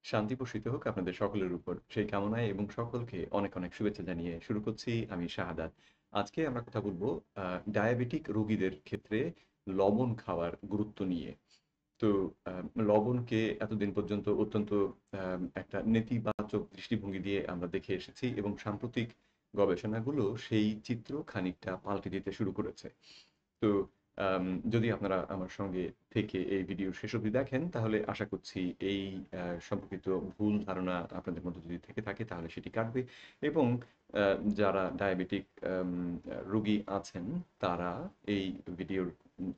শান্তি বর্ষিত হোক আপনাদের সকলের উপর। সেই কামনায় এবং সকলকে অনেক, অনেক শুভেচ্ছা জানিয়ে শুরু করছি আমি শাহাদাত। আজকে আমরা কথা বলব আ ডায়াবেটিক রোগীদের ক্ষেত্রে লবণ খাওয়ার গুরুত্ব নিয়ে। তো আ লবণকে এতদিন পর্যন্ত অত্যন্ত একটা নেতিবাচক দৃষ্টিভঙ্গি দিয়ে আমরা দেখে এসেছি এবং সাম্প্রতিক গবেষণাগুলো সেই চিত্র খানিকটা পাল্টে দিতে শুরু করেছে। তো আম যদি আপনারা আমার সঙ্গে থেকে এই ভিডিও শেষ অবধি দেখেন, তাহলে আশা করছি এই সম্পর্কিত ভুল ধারণা আপনাদের মধ্যে যদি থেকে থাকে তাহলে সেটি কাটবে এবং আ যারা ডায়াবেটিক রোগী আছেন তারা এই ভিডিওর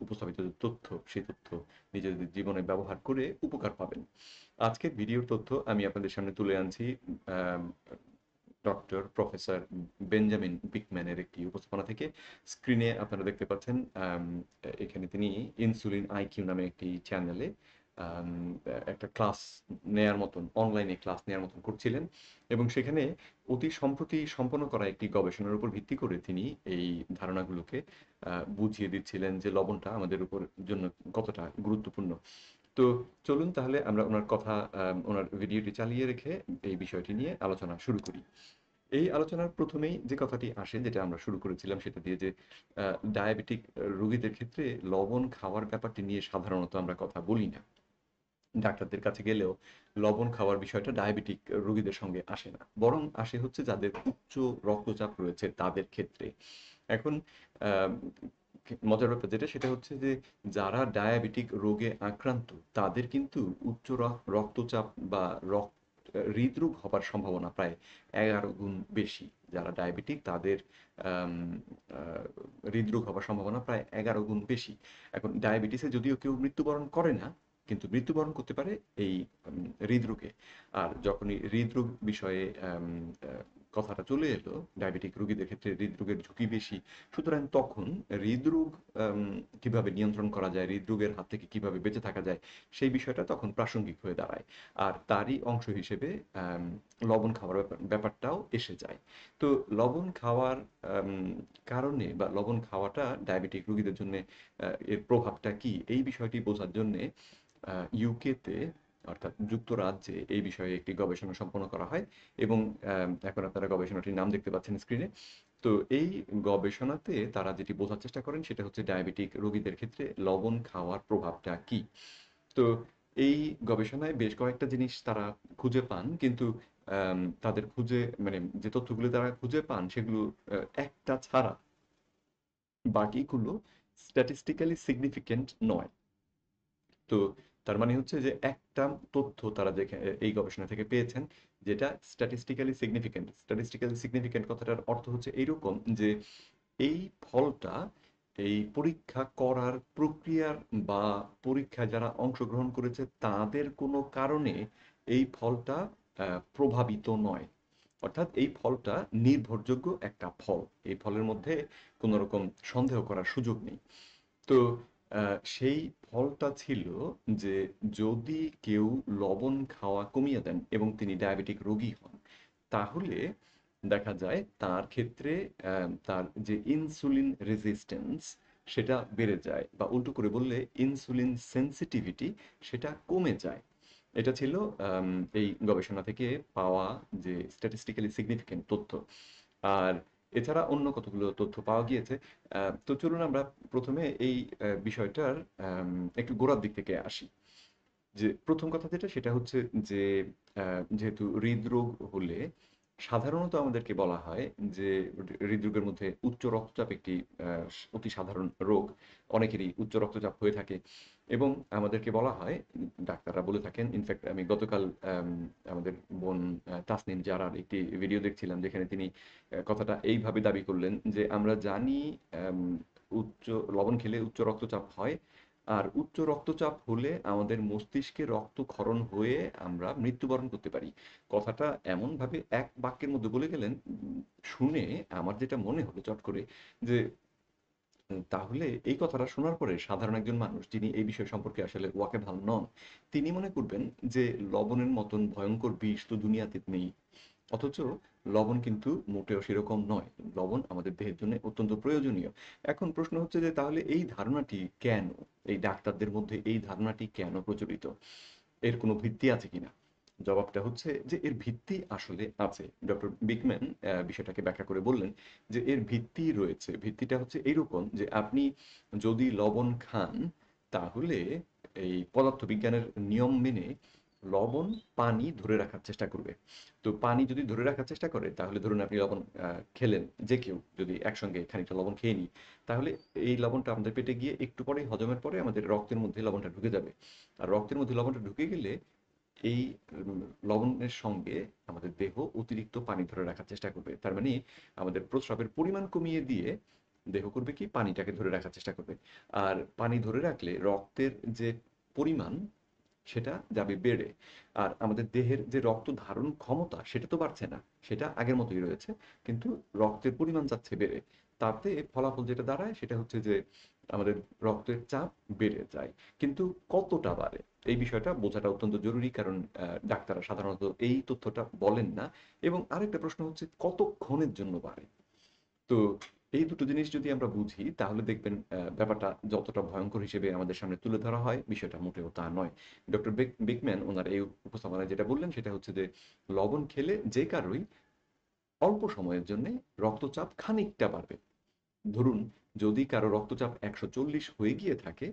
উপস্থাপিত যে তথ্য, সেই তথ্য নিজেদের জীবনে ব্যবহার করে উপকার পাবেন। আজকের ভিডিওর তথ্য আমি আপনাদের সামনে তুলে আনছি আম ডক্টর প্রফেসর বেঞ্জামিন বিকম্যানের একটি উপস্থাপনা থেকে। স্ক্রিনে আপনারা দেখতে পাচ্ছেন এখানে তিনি ইনসুলিন আইকিউ নামে একটি চ্যানেলে আম একটা ক্লাস নেয়ার মতন অনলাইনে ক্লাস নেয়ার মতন করছিলেন এবং সেখানে অতি সম্প্রতি সম্পন্ন করা একটি গবেষণার উপর ভিত্তি করে তিনি এই ধারণাগুলোকে বুঝিয়ে দিচ্ছিলেন যে লবণটা আমাদের উপর জন্য কতটা গুরুত্বপূর্ণ। তো চলুন তাহলে আমরা উনার কথা উনার ভিডিওটি চালিয়ে রেখে এই বিষয়টি নিয়ে আলোচনা শুরু করি। এই আলোচনার ১ম এই যে কথাটি আসে যেটা আমরা শুরু করেছিলাম সেটা দিয়ে যে আ ডায়াবেটিক রোগীদের ক্ষেত্রে লবণ খাওয়ার ব্যাপারটি নিয়ে সাধারণত আমরা কথা বলি না। ডাক্তারদের কাছে গেলেও লবণ খাওয়ার বিষয়টা ডায়াবেটিক রোগীদের সঙ্গে আসে না। বরং আসে হচ্ছে যাদের উচ্চ রক্তচাপ রয়েছে তাদের ক্ষেত্রে। এখন আ মজার ব্যাপার যেটা সেটা হচ্ছে যে যারা ডায়াবেটিক রোগে আক্রান্ত তাদের কিন্তু উচ্চ রক্তচাপ বা হৃদরোগ হবার সম্ভাবনা প্রায় ১১ গুণ বেশি। যারা ডায়াবেটিক তাদের আম আ হৃদরোগ হবার সম্ভাবনা প্রায় ১১ গুণ বেশি। এখন ডায়াবেটিসে যদিও কেউ মৃত্যুবরণ করে না, কিন্তু মৃত্যুবরণ করতে পারে এই হৃদরোগে। আর যখনই হৃদরোগ বিষয়ে আম আ কথাটা চলে এলো, ডায়াবেটিক রোগীদের ক্ষেত্রে হৃদরোগের ঝুঁকি বেশি। সুতরাং তখন হৃদরোগ আম কিভাবে নিয়ন্ত্রণ করা যায়, হৃদরোগের হাত থেকে কিভাবে বেঁচে থাকা যায়, সেই বিষয়টা তখন প্রাসঙ্গিক হয়ে দাঁড়ায়। আর তারই অংশ হিসেবে আম লবণ খাওয়ার ব্যাপারটাও এসে যায়। তো লবণ খাওয়ার আম কারণে বা লবণ খাওয়াটা ডায়াবেটিক রোগীদের জন্যে এর প্রভাবটা কি? এই বিষয়টি বোঝার জন্যে ইউকেতে অর্থাৎ যুক্তরাজ্যে এই বিষয়ে একটি গবেষণা সম্পন্ন করা হয় এবং এখন আপনারা গবেষণাটির নাম দেখতে পাচ্ছেন স্ক্রিনে। তো এই গবেষণাতে তারা যেটি বোঝার চেষ্টা করেন সেটা হচ্ছে ডায়াবেটিক রোগীদের ক্ষেত্রে লবণ খাওয়ার প্রভাবটা কি? তো এই গবেষণায় বেশ কয়েকটা জিনিস তারা খুঁজে পান। কিন্তু তাদের খুঁজে মানে যে তথ্যগুলো তারা খুঁজে পান সেগুলো একটা ছাড়া বাকিগুলো statistically significant নয়। তো তার মানে হচ্ছে যে একটা তথ্য তারা এই গবেষণা থেকে পেয়েছেন যেটা স্ট্যাটিস্টিক্যালি সিগনিফিক্যান্ট। স্ট্যাটিস্টিক্যালি সিগনিফিক্যান্ট কথাটার অর্থ হচ্ছে এইরকম যে এই ফলটা এই পরীক্ষা করার প্রক্রিয়ার বা পরীক্ষায় যারা অংশগ্রহণ করেছে তাদের কোনো কারণে এই ফলটা প্রভাবিত নয়। অর্থাৎ এই ফলটা নির্ভরযোগ্য একটা ফল। এই ফলের মধ্যে কোনো রকম সন্দেহ করার সুযোগ নেই। তো আ সেই ফলটা ছিল যে যদি কেউ লবণ খাওয়া কমিয়ে দেন এবং তিনি ডায়াবেটিক রোগী হন, তাহলে দেখা যায় তার ক্ষেত্রে তার যে ইনসুলিন রেজিস্ট্যান্স সেটা বেড়ে যায় বা উল্টো করে বললে ইনসুলিন সেনসিটিভিটি সেটা কমে যায়। এটা ছিল আম এই গবেষণা থেকে পাওয়া যে স্ট্যাটিস্টিক্যালি সিগনিফিক্যান্ট তথ্য। আর এছাড়া অন্য কতগুলো তথ্য পাওয়া গিয়েছে। তো চলুন আমরা ১ম এ এই বিষয়টার একটু গোড়ার দিক থেকে আসি। যে ১ম কথা যেটা সেটা হচ্ছে যে আ যেহেতু হৃদরোগ হলে সাধারণত আমাদেরকে বলা হয় যে হৃদরোগের মধ্যে উচ্চ রক্তচাপ একটি আ অতি সাধারণ রোগ। অনেকেরই উচ্চ রক্তচাপ হয়ে থাকে এবং আমাদেরকে বলা হয় ডাক্তাররা বলে থাকেন ইনফেক্ট আমি গতকাল আম আমাদের বোন তাসনিম জারার একটি ভিডিও দেখছিলাম যেখানে তিনি কথাটা এইভাবে দাবি করলেন যে আমরা জানি আম উচ্চ লবণ খেলে উচ্চ রক্তচাপ হয়। আর উচ্চ রক্তচাপ হলে আমাদের মস্তিষ্কে রক্তক্ষরণ হয়ে আমরা মৃত্যুবরণ করতে পারি। কথাটা এমনভাবে এক বাক্যের মধ্যে বলে গেলেন, শুনে আমার যেটা মনে হলো চট করে যে তাহলে এই কথাটা শোনার পরে সাধারণ একজন মানুষ যিনি এই বিষয় সম্পর্কে আসলে ওয়াকিবহাল নন, তিনি মনে করবেন যে লবণের মতন ভয়ংকর বিষ তো দুনিয়াতে নেই। অথচ লবণ কিন্তু মোটেও সেরকম নয়। লবণ আমাদের দেহের জন্য অত্যন্ত প্রয়োজনীয়। এখন প্রশ্ন হচ্ছে যে তাহলে এই ধারণাটি কেন? এই ডাক্তারদের মধ্যে এই ধারণাটি কেন প্রচলিত? এর কোনো ভিত্তি আছে কিনা? জবাবটা হচ্ছে যে এর ভিত্তি আসলে আছে। ডক্টর বিকম্যান বিষয়টাকে ব্যাখ্যা করে বললেন যে এর ভিত্তি রয়েছে। ভিত্তিটা হচ্ছে এইরকম যে আপনি যদি লবণ খান তাহলে এই পদার্থবিজ্ঞানের নিয়ম মেনে লবণ পানি ধরে রাখার চেষ্টা করবে। তো পানি যদি ধরে রাখার চেষ্টা করে তাহলে ধরুন আপনি লবণ খেলেন, যে কেউ যদি একসঙ্গে খানিকটা লবণ খেয়ে নিই, তাহলে এই লবণটা আমাদের পেটে গিয়ে একটু পরেই হজমের পরে আমাদের রক্তের মধ্যে লবণটা ঢুকে যাবে। আর রক্তের মধ্যে লবণটা ঢুকে গেলে এই উম লবণের সঙ্গে আমাদের দেহ অতিরিক্ত পানি ধরে রাখার চেষ্টা করবে। তার মানে আমাদের প্রস্রাবের পরিমাণ কমিয়ে দিয়ে দেহ করবে কি পানিটাকে ধরে রাখার চেষ্টা করবে। আর পানি ধরে রাখলে রক্তের যে পরিমাণ সেটা যাবে বেড়ে। আর আমাদের দেহের যে রক্ত ধারণ ক্ষমতা সেটা তো বাড়ছে না। সেটা আগের মতোই রয়েছে। কিন্তু রক্তের পরিমাণ যাচ্ছে বেড়ে। তাতে ফলাফল যেটা দাঁড়ায় সেটা হচ্ছে যে আমাদের রক্তের চাপ বেড়ে যায়। কিন্তু কতটা বাড়ে? এই বিষয়টা বোঝাটা অত্যন্ত জরুরি, কারণ ডাক্তাররা সাধারণত এই তথ্যটা বলেন না। এবং আরেকটা প্রশ্ন হচ্ছে কতক্ষণের জন্য বাড়ে? তো এই দুটো জিনিস যদি আমরা বুঝি তাহলে দেখবেন ব্যাপারটা যতটা ভয়ঙ্কর হিসেবে আমাদের সামনে তুলে ধরা হয় বিষয়টা মোটেও তা নয়। ডক্টর বিকম্যান ওনার এই উপস্থাপনায় যেটা বললেন সেটা হচ্ছে যে লবণ খেলে যে কারোই অল্প সময়ের জন্য রক্তচাপ খানিকটা বাড়বে। ধরুন যদি কারো রক্তচাপ ১৪০ হয়ে গিয়ে থাকে,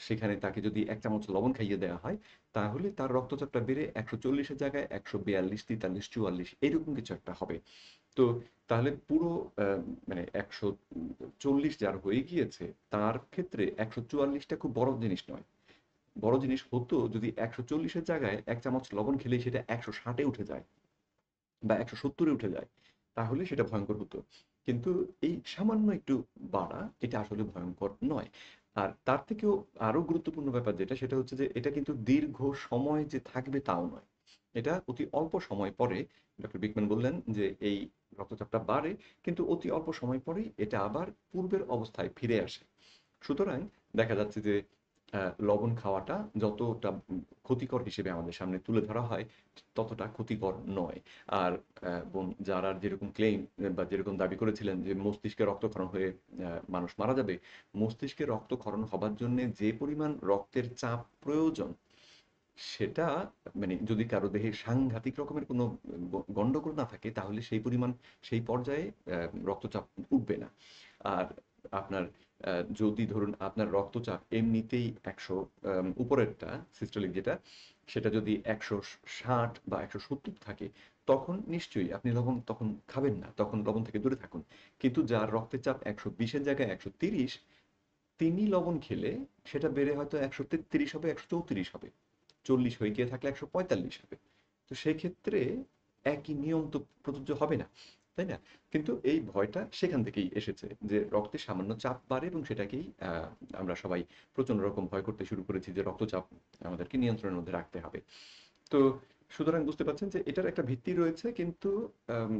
সেখানে তাকে যদি ১ চামচ লবণ খাইয়ে দেওয়া হয়, তাহলে তার রক্তচাপটা বেড়ে ১৪০ এর জায়গায় ১৪২, ৪৩, ৪৪ এরকম কিছু একটা হবে। তো তাহলে পুরো মানে ১৪০ যার হয়ে গিয়েছে, তার ক্ষেত্রে ১৪৪ টা খুব বড় জিনিস নয়। বড় জিনিস হতো যদি ১৪০ এর জায়গায় ১ চামচ লবণ খেলেই সেটা ১৬০ এ উঠে যায় বা ১৭০ এ উঠে যায়। তাহলে সেটা ভয়ংকর হতো। কিন্তু এই সামান্য একটু বাড়া, এটা আসলে ভয়ংকর নয়। আর তার থেকেও আরো গুরুত্বপূর্ণ ব্যাপার যেটা, সেটা হচ্ছে যে এটা কিন্তু দীর্ঘ সময় যে থাকবে তাও নয়। এটা অতি অল্প সময় পরে, ডক্টর বিকম্যান বললেন যে এই রক্তচাপটা বাড়ে, কিন্তু অতি অল্প সময় পরেই এটা আবার পূর্বের অবস্থায় ফিরে আসে। সুতরাং দেখা যাচ্ছে যে লবণ খাওয়াটা যতটা ক্ষতিকর হিসেবে আমাদের সামনে তুলে ধরা হয়, ততটা ক্ষতিকর নয়। আর যারা যেরকম ক্লেইম বা যেরকম দাবি করেছিলেন যে মস্তিষ্কে রক্তক্ষরণ হয়ে মানুষ মারা যাবে, মস্তিষ্কে রক্তক্ষরণ হবার জন্যে যে পরিমাণ রক্তের চাপ প্রয়োজন, সেটা মানে যদি কারো দেহে সাংঘাতিক রকমের কোনো গন্ডগোল না থাকে তাহলে সেই পরিমাণ, সেই পর্যায়ে রক্তচাপ উঠবে না। আর আপনার যদি ধরুন আপনার রক্তচাপ এমনিতেই ১০০ উপরেরটা সিস্টোলিক যেটা, সেটা যদি ১৬০ বা ১৭০ থাকে, তখন নিশ্চয়ই আপনি লবণ তখন খাবেন না। তখন লবণ থেকে দূরে থাকুন। কিন্তু যার রক্তের চাপ ১২০ এর জায়গায় ১৩০, তিনি লবণ খেলে সেটা বেড়ে হয়তো ১৩৩ হবে, ১৩৪ হবে। ৪০ হয়ে গিয়ে থাকলে ১৪৫ হবে। তো সেক্ষেত্রে একই নিয়ম তো প্রযোজ্য হবে না, তাই না? কিন্তু এই ভয়টা সেখান থেকেই এসেছে যে রক্তে সামান্য চাপ বাড়ে এবং সেটাকেই আমরা সবাই প্রচণ্ড রকম ভয় করতে শুরু করেছি যে রক্তচাপ আমাদেরকে নিয়ন্ত্রণের মধ্যে রাখতে হবে। তো সুতরাং বুঝতে পারছেন যে এটার একটা ভিত্তি রয়েছে, কিন্তু আম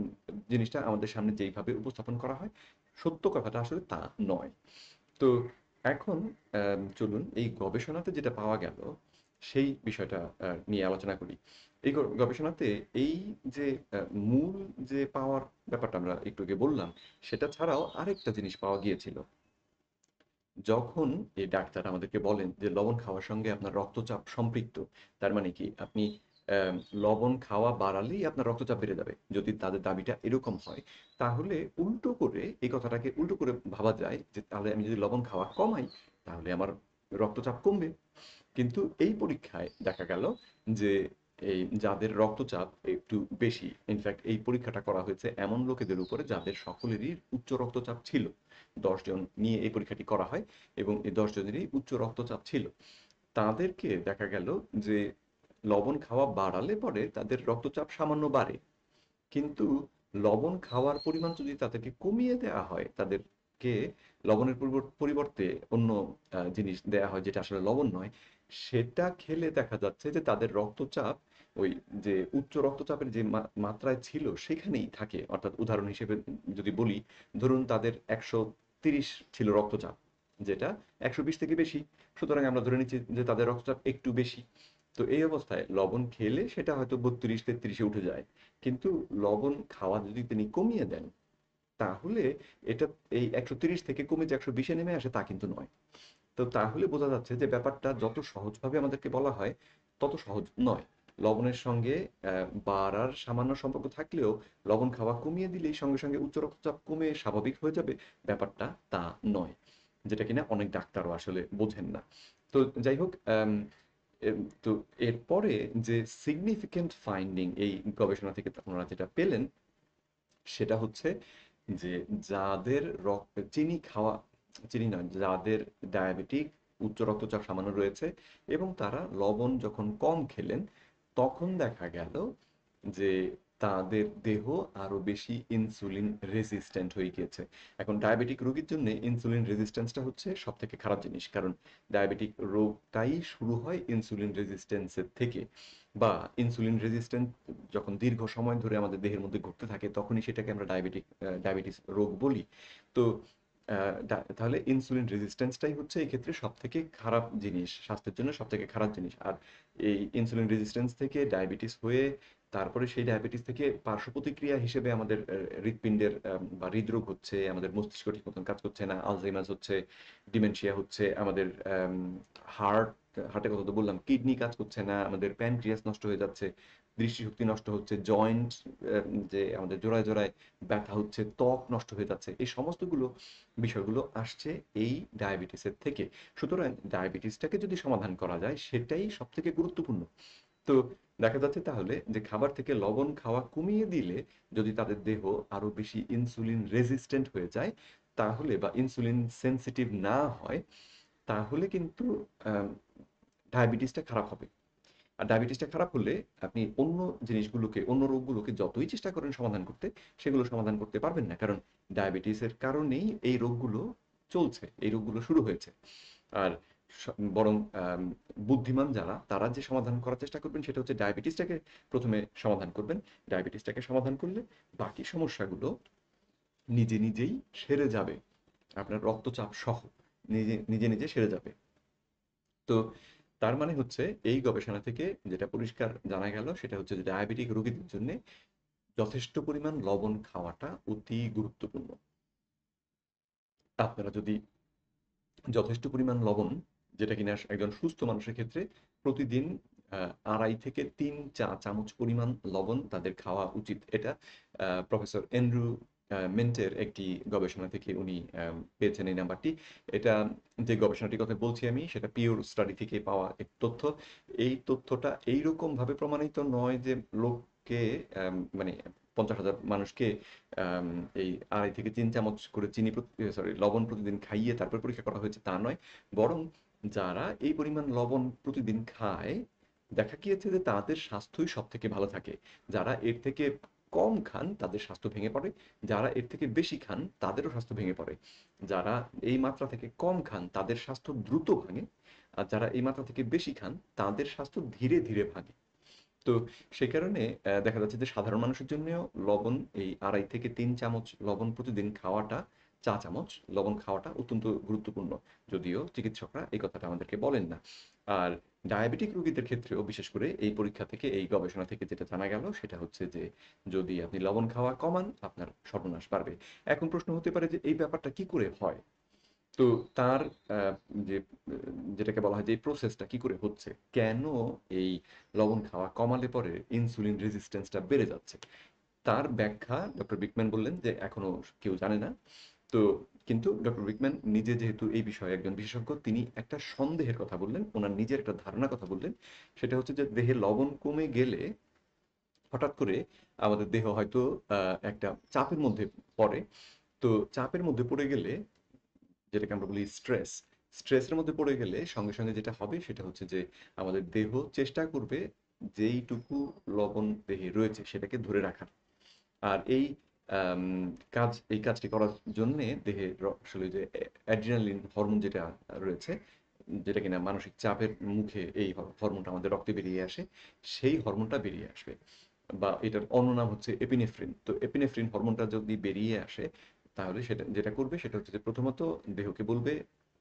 জিনিসটা আমাদের সামনে যেইভাবে উপস্থাপন করা হয়, সত্য কথাটা আসলে তা নয়। তো এখন চলুন এই গবেষণাতে যেটা পাওয়া গেল, সেই বিষয়টা নিয়ে আলোচনা করি। এই গবেষণাতে এই যে আ মূল যে পাওয়ার ব্যাপারটা আমরা একটু আগে বললাম, সেটা ছাড়াও আরেকটা জিনিস পাওয়া গিয়েছিল। যখন এই ডাক্তার আমাদেরকে বলেন যে লবণ খাওয়ার সঙ্গে আপনার রক্তচাপ সম্পৃক্ত, তার মানে কি আপনি অ্যা লবণ খাওয়া বাড়ালেই আপনার রক্তচাপ বেড়ে যাবে। যদি তাদের দাবিটা এরকম হয়, তাহলে উল্টো করে এই কথাটাকে উল্টো করে ভাবা যায় যে তাহলে আমি যদি লবণ খাওয়া কমাই, তাহলে আমার রক্তচাপ কমবে। কিন্তু এই পরীক্ষায় দেখা গেল যে এই যাদের রক্তচাপ একটু বেশি, ইনফ্যাক্ট এই পরীক্ষাটা করা হয়েছে এমন লোকেদের উপরে যাদের সকলেরই উচ্চ রক্তচাপ ছিল। ১০ জন নিয়ে এই পরীক্ষাটি করা হয় এবং এই ১০ জনেরই উচ্চ রক্তচাপ ছিল। তাদেরকে দেখা গেল যে লবণ খাওয়া বাড়ালে পরে তাদের রক্তচাপ সামান্য বাড়ে। কিন্তু লবণ খাওয়ার পরিমাণ যদি তাদেরকে কমিয়ে দেওয়া হয়, তাদেরকে লবণের পরিবর্তে অন্য জিনিস দেয়া হয় যেটা আসলে লবণ নয়, সেটা খেলে দেখা যাচ্ছে যে তাদের রক্তচাপ ওই যে উচ্চ রক্তচাপের যে মাত্রায় ছিল সেখানেই থাকে। অর্থাৎ উদাহরণ হিসেবে যদি বলি, ধরুন তাদের ১৩০ ছিল রক্তচাপ, যেটা ১২০ থেকে বেশি। সুতরাং আমরা ধরে নিচ্ছি যে তাদের রক্তচাপ একটু বেশি। তো এই অবস্থায় লবণ খেলে সেটা হয়তো ৩২-৩৩ এ উঠে যায়। কিন্তু লবণ খাওয়া যদি তিনি কমিয়ে দেন, তাহলে এটা এই ১৩০ থেকে কমে যে ১২০ এ নেমে আসে তা কিন্তু নয়। তো তাহলে বোঝা যাচ্ছে যে ব্যাপারটা যত সহজভাবে আমাদেরকে বলা হয়, তত সহজ নয়। লবণের সঙ্গে বাড়ার সামান্য সম্পর্ক থাকলেও লবণ খাওয়া কমিয়ে দিলেই সঙ্গে সঙ্গে উচ্চ রক্তচাপ কমে স্বাভাবিক হয়ে যাবে, ব্যাপারটা তা নয়। যেটা কিনা অনেক ডাক্তারও আসলে বোঝেন না। তো যাই হোক, তো এরপরে যে সিগনিফিক্যান্ট ফাইন্ডিং এই গবেষণা থেকে আপনারা যেটা পেলেন সেটা হচ্ছে যে যাদের চিনি খাওয়া, চিনি নয়, যাদের ডায়াবেটিক, উচ্চ রক্তচাপ সামান্য রয়েছে এবং তারা লবণ যখন কম খেলেন, তখন দেখা গেল যে তাদের দেহ আরো বেশি ইনসুলিন রেজিস্ট্যান্ট হয়ে গিয়েছে। এখন ডায়াবেটিক রোগীর জন্য ইনসুলিন রেজিস্ট্যান্সটা হচ্ছে সব থেকে খারাপ জিনিস, কারণ ডায়াবেটিক রোগটাই শুরু হয় ইনসুলিন রেজিস্ট্যান্সের থেকে, বা ইনসুলিন রেজিস্ট্যান্ট যখন দীর্ঘ সময় ধরে আমাদের দেহের মধ্যে ঘটতে থাকে তখনই সেটাকে আমরা ডায়াবেটিস রোগ বলি। তো তাহলে ইনসুলিন রেজিস্ট্যান্সটাই হচ্ছে এই ক্ষেত্রে সব থেকে খারাপ জিনিস, স্বাস্থ্যের জন্য সব থেকে খারাপ জিনিস। আর এই ইনসুলিন রেজিস্ট্যান্স থেকে ডায়াবেটিস হয়ে তারপরে সেই ডায়াবেটিস থেকে পার্শ্ব প্রতিক্রিয়া হিসেবে আমাদের হৃৎপিণ্ডের বা হৃদরোগ হচ্ছে, আমাদের মস্তিষ্ক ঠিক মতন কাজ করছে না, আলঝেইমার্স হচ্ছে, ডিমেনশিয়া হচ্ছে, আমাদের হার্ট হার্টের কথা তো বললাম, কিডনি কাজ করছে না, আমাদের প্যানক্রিয়াস নষ্ট হয়ে যাচ্ছে, দৃষ্টিশক্তি নষ্ট হচ্ছে, জয়েন্ট যে আমাদের জোড়ায় জোড়ায় ব্যথা হচ্ছে, ত্বক নষ্ট হয়ে যাচ্ছে, এই সমস্তগুলো বিষয়গুলো আসছে এই ডায়াবেটিসের থেকে। সুতরাং ডায়াবেটিসটাকে যদি সমাধান করা যায় সেটাই সব থেকে গুরুত্বপূর্ণ। তো দেখা যাচ্ছে তাহলে যে খাবার থেকে লবণ খাওয়া কমিয়ে দিলে যদি তাদের দেহ আরো বেশি ইনসুলিন রেজিস্ট্যান্ট হয়ে যায়, তাহলে বা ইনসুলিন সেনসিটিভ না হয়, তাহলে কিন্তু ডায়াবেটিসটা খারাপ হবে। আর ডায়াবেটিসটা খারাপ হলে আপনি অন্য জিনিসগুলোকে, অন্য রোগগুলোকে যতই চেষ্টা করেন সমাধান করতে, সেগুলো সমাধান করতে পারবেন না, কারণ ডায়াবেটিসের কারণেই এই রোগগুলো চলছে, এই রোগগুলো শুরু হয়েছে। আর বরং বুদ্ধিমান যারা, তারা যে সমাধান করার চেষ্টা করবেন সেটা হচ্ছে ডায়াবেটিসটাকে প্রথমে সমাধান করবেন। ডায়াবেটিসটাকে সমাধান করলে বাকি সমস্যাগুলো নিজে নিজেই সেরে যাবে, আপনার রক্তচাপ সহ নিজে নিজে নিজে সেরে যাবে। তো তার মানে হচ্ছে এই গবেষণা থেকে যেটা পরিষ্কার জানা গেল সেটা হচ্ছে যে ডায়াবেটিক রোগীদের জন্য যথেষ্ট পরিমাণ লবণ খাওয়াটা অতি গুরুত্বপূর্ণ। আপনারা যদি যথেষ্ট পরিমাণ লবণ, যেটা কিনা একজন সুস্থ মানুষের ক্ষেত্রে প্রতিদিন ২.৫ থেকে ৩ চা চামচ পরিমাণ লবণ তাদের খাওয়া উচিত। এটা প্রফেসর অ্যান্ড্রু মেন্টের একটি গবেষণা থেকে উনি পেয়েছেন এই নাম্বারটি। এটা, যে গবেষণাটির কথা বলছি আমি, সেটা পিওর স্টাডি থেকে পাওয়া এক তথ্য। এই তথ্যটা এইরকমভাবে প্রমাণিত নয় যে লোককে মানে ৫০,০০০ মানুষকে আম এই ২.৫ থেকে ৩ চামচ করে লবণ প্রতিদিন খাইয়ে তারপর পরীক্ষা করা হয়েছে, তা নয়। বরং যারা এই পরিমাণ লবণ প্রতিদিন খায়, দেখা গিয়েছে যে তাদের স্বাস্থ্যই সবথেকে ভালো থাকে। যারা এর থেকে কম খান তাদের স্বাস্থ্য ভেঙে পড়ে, যারা এর থেকে বেশি খান তাদেরও স্বাস্থ্য ভেঙে পড়ে। যারা এই মাত্রা থেকে কম খান তাদের স্বাস্থ্য দ্রুত ভাঙে, আর যারা এই মাত্রা থেকে বেশি খান তাদের স্বাস্থ্য ধীরে ধীরে ভাঙে। তো সে কারণে দেখা যাচ্ছে যে সাধারণ মানুষের জন্যেও লবণ, এই ২.৫ থেকে ৩ চামচ লবণ প্রতিদিন খাওয়াটা, চা চামচ লবণ খাওয়াটা অত্যন্ত গুরুত্বপূর্ণ। যদিও চিকিৎসকরা এই কথাটা আমাদেরকে বলেন না। আর ডায়াবেটিক রোগীদের ক্ষেত্রেও বিশেষ করে এই পরীক্ষা থেকে, এই গবেষণা থেকে যেটা জানা গেল সেটা হচ্ছে যে যদি আপনি লবণ খাওয়া কমান, আপনার সর্বনাশ বাড়বে। এখন প্রশ্ন হতে পারে যে এই ব্যাপারটা কি করে হয়? তো তার আ যে যেটাকে বলা হয় যে এই প্রসেসটা কি করে হচ্ছে? কেন এই লবণ খাওয়া কমালে পরে ইনসুলিন রেজিস্ট্যান্স টা বেড়ে যাচ্ছে? তার ব্যাখ্যা ডক্টর বিকম্যান বললেন যে এখনো কেউ জানে না। তো কিন্তু ডক্টর বিকম্যান নিজে যেহেতু এই বিষয়ে একজন বিশেষজ্ঞ, তিনি একটা সন্দেহের কথা বললেন, উনার নিজের একটা ধারণার কথা বললেন। সেটা হচ্ছে যে দেহে লবণ কমে গেলে হঠাৎ করে আমাদের দেহ হয়তো আ একটা চাপের মধ্যে পড়ে। তো চাপের মধ্যে পড়ে গেলে, যেটাকে আমরা বলি স্ট্রেস। স্ট্রেসের মধ্যে পড়ে গেলে সঙ্গে সঙ্গে যেটা হবে সেটা হচ্ছে যে আমাদের দেহ চেষ্টা করবে যেইটুকু লবণ দেহে রয়েছে সেটাকে ধরে রাখার। আর আম এই কাজটি করার জন্যে দেহে আসলে যে অ্যাড্রিনালিন হরমোন যেটা রয়েছে, যেটা কিনা মানসিক চাপের মুখে এই হরমোনটা আমাদের রক্তে বেরিয়ে আসে, সেই হরমোনটা বেরিয়ে আসবে। বা এটার অন্য নাম হচ্ছে এপিনেফ্রিন। তো এপিনেফ্রিন হরমোনটা যদি বেরিয়ে আসে, তাহলে সেটা যেটা করবে সেটা হচ্ছে যে প্রথমত দেহকে বলবে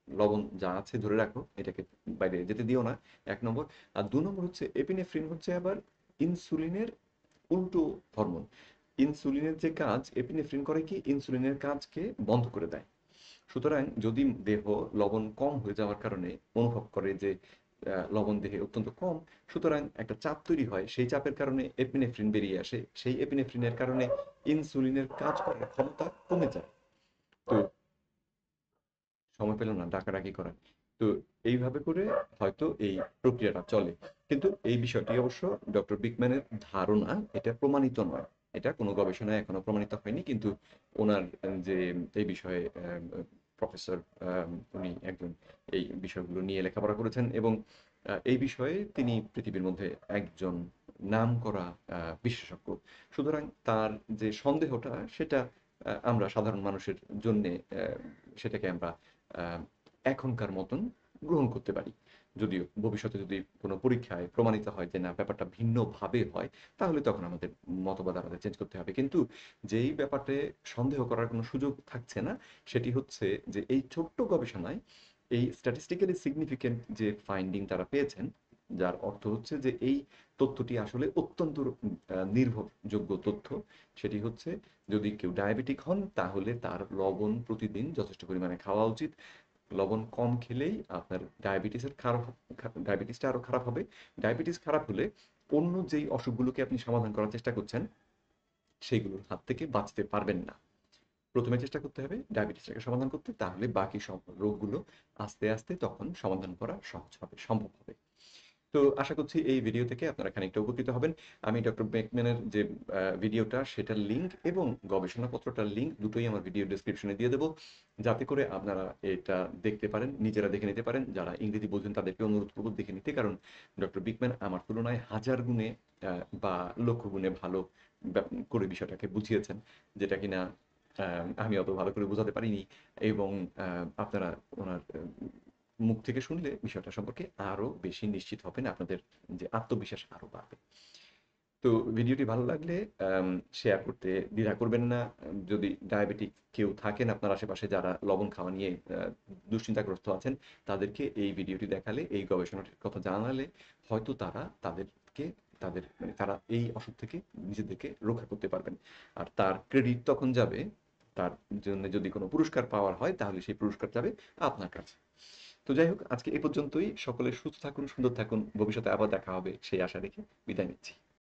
লবণ যা আছে ধরে রাখো, এটাকে বাইরে যেতে দিও না, ১ নম্বর। আর ২ নম্বর হচ্ছে এপিনেফ্রিন হচ্ছে আবার ইনসুলিনের উল্টো হরমোন। ইনসুলিনের যে কাজ, এপিনেফ্রিন করে কি? ইনসুলিনের কাজকে বন্ধ করে দেয়। সুতরাং যদি দেহ লবণ কম হয়ে যাওয়ার কারণে অনুভব করে যে লবণ দেহে অত্যন্ত কম। সুতরাং একটা চাপ তৈরি হয়। সেই চাপের কারণে এপিনেফ্রিন বেরিয়ে আসে। সেই এপিনেফ্রিনের কারণে ইনসুলিনের কাজ করার ক্ষমতা কমে যায়। তো সময় পেল না ডাকাডাকি করার। তো এইভাবে করে হয়তো এই প্রক্রিয়াটা চলে। কিন্তু এই বিষয়টি অবশ্য ডক্টর বিকম্যানের ধারণা, এটা প্রমাণিত নয়। এটা কোনো গবেষণায় এখনো প্রমাণিত হয়নি। কিন্তু ওনার যে এই বিষয়ে প্রফেসর, উনি একজন এই বিষয়গুলো নিয়ে লেখাপড়া করেছেন এবং এই বিষয়ে তিনি পৃথিবীর মধ্যে একজন নামকরা বিশেষজ্ঞ। সুতরাং তার যে সন্দেহটা সেটা আমরা সাধারণ মানুষের জন্যে সেটাকে আমরা আহ, এখনকার মতন গ্রহণ করতে পারি। যদিও ভবিষ্যতে যদি কোনো পরীক্ষায় প্রমাণিত হয় যে না ব্যাপারটা ভিন্নভাবে হয়, তাহলে তখন আমাদের মতবাদ আমাদের চেঞ্জ করতে হবে। কিন্তু যেই ব্যাপারে সন্দেহ করার কোনো সুযোগ থাকছে না, সেটি হচ্ছে যে এই ছোট্ট গবেষণায় এই স্ট্যাটিস্টিক্যালি সিগনিফিকেন্ট যে ফাইন্ডিং তারা পেয়েছেন, যার অর্থ হচ্ছে যে এই তথ্যটি আসলে অত্যন্ত নির্ভরযোগ্য তথ্য। সেটি হচ্ছে যদি কেউ ডায়াবেটিক হন তাহলে তার লবণ প্রতিদিন যথেষ্ট পরিমাণে খাওয়া উচিত। লবণ কম খেলেই আপনার ডায়াবেটিসটা আরো খারাপ হবে। ডায়াবেটিস খারাপ হলে অন্য যেই অসুখগুলোকে আপনি সমাধান করার চেষ্টা করছেন সেগুলোর হাত থেকে বাঁচতে পারবেন না। প্রথমে চেষ্টা করতে হবে ডায়াবেটিসটাকে সমাধান করতে, তাহলে বাকি সব রোগগুলো আস্তে আস্তে তখন সমাধান করা সহজ হবে, সম্ভব হবে। তো আশা করছি এই ভিডিও থেকে আপনারা খানিকটা উপকৃত হবেন। আমি ডক্টর বেকম্যানের যে ভিডিওটা সেটার লিঙ্ক এবং গবেষণাপত্রটার লিঙ্ক দুটোই আমার ভিডিও ডেসক্রিপশনে দিয়ে দেবো, যাতে করে আপনারা এটা দেখতে পারেন, নিজেরা দেখে নিতে পারেন। যারা ইংরেজি বোঝেন তাদেরকে অনুরোধ করবো দেখে নিতে, কারণ ডক্টর বিকম্যান আমার তুলনায় হাজার গুণে বা লক্ষ গুণে ভালো করে বিষয়টাকে বুঝিয়েছেন, যেটা কিনা আমি অত ভালো করে বোঝাতে পারিনি। এবং আপনারা ওনার মুখ থেকে শুনলে বিষয়টা সম্পর্কে আরো বেশি নিশ্চিত হবেন, আপনাদের যে আত্মবিশ্বাস আরো বাড়বে। তো ভিডিওটি ভালো লাগলে শেয়ার করতে দ্বিধা করবেন না। যদি ডায়াবেটিক কেউ থাকেন আপনার আশেপাশে যারা লবণ খাওয়া নিয়ে দুশ্চিন্তাগ্রস্ত আছেন, তাদেরকে এই ভিডিওটি দেখালে, এই গবেষণাটির কথা জানালে হয়তো তারা তাদেরকে তাদের মানে তারা এই অসুখ থেকে নিজেদেরকে রক্ষা করতে পারবেন। আর তার ক্রেডিট তখন যাবে, তার জন্য যদি কোনো পুরস্কার পাওয়ার হয় তাহলে সেই পুরস্কার যাবে আপনার কাছে। তো যাই হোক, আজকে এ পর্যন্তই। সকলে সুস্থ থাকুন, সুন্দর থাকুন। ভবিষ্যতে আবার দেখা হবে সেই আশা রেখে বিদায় নিচ্ছি।